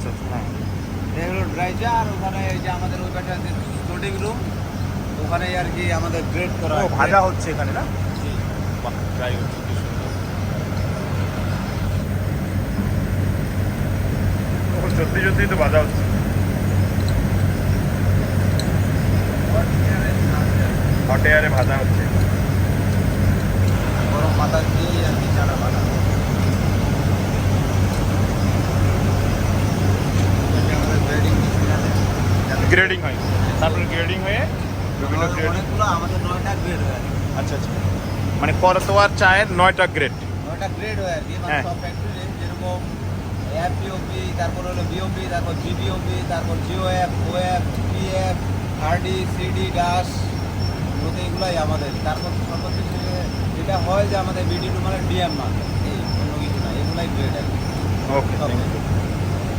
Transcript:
আচ্ছা আচ্ছা, হ্যাঁ। এগুলো ড্রাই চা। আর ওখানে এই যে আমাদের ওই পাশে আছে লোডিং রুম, ওখানে আর কি আমাদের গ্রেড করা ও হয়। ভাজা হচ্ছে এখানে না? জি। বাহ, ড্রাই হচ্ছে, কি সুন্দর। ও সত্যি সত্যি তো ভাজা হচ্ছে। হট এয়ারে ভাজা হচ্ছে। গরম বাতাস দিয়েই আর কি চাটা বানানো। আমাদের গ্রেডিং মেশিন আছে, গ্রেডিং হয়, তারপরে গ্রেডিং হয়ে বিভিন্ন গ্রেড। অনেকগুলো আমাদের 9টা গ্রেড হয় আর কি। আচ্ছা আচ্ছা, মানে করতোয়ার চায়ের 9টা গ্রেড। 9টা গ্রেড হয় আর কি, মানে হ্যাঁ। সব ফ্যাক্টরি যেরকম এফপিওপি, তারপর হলো বিওপি, তারপর জিবিওপি, তারপর জিওএফ, ওএফ, পিএফ, আরডি, সিডি, ডাস, মূলত এগুলাই আমাদের। তারপর সর্বোচ্চ যেটা হয় যে আমাদের বিডি টু মানে ডিএম মাল, এই অন্য কিছু না, এগুলাই গ্রেড আর কি। ওকে, থ্যাংক ইউ।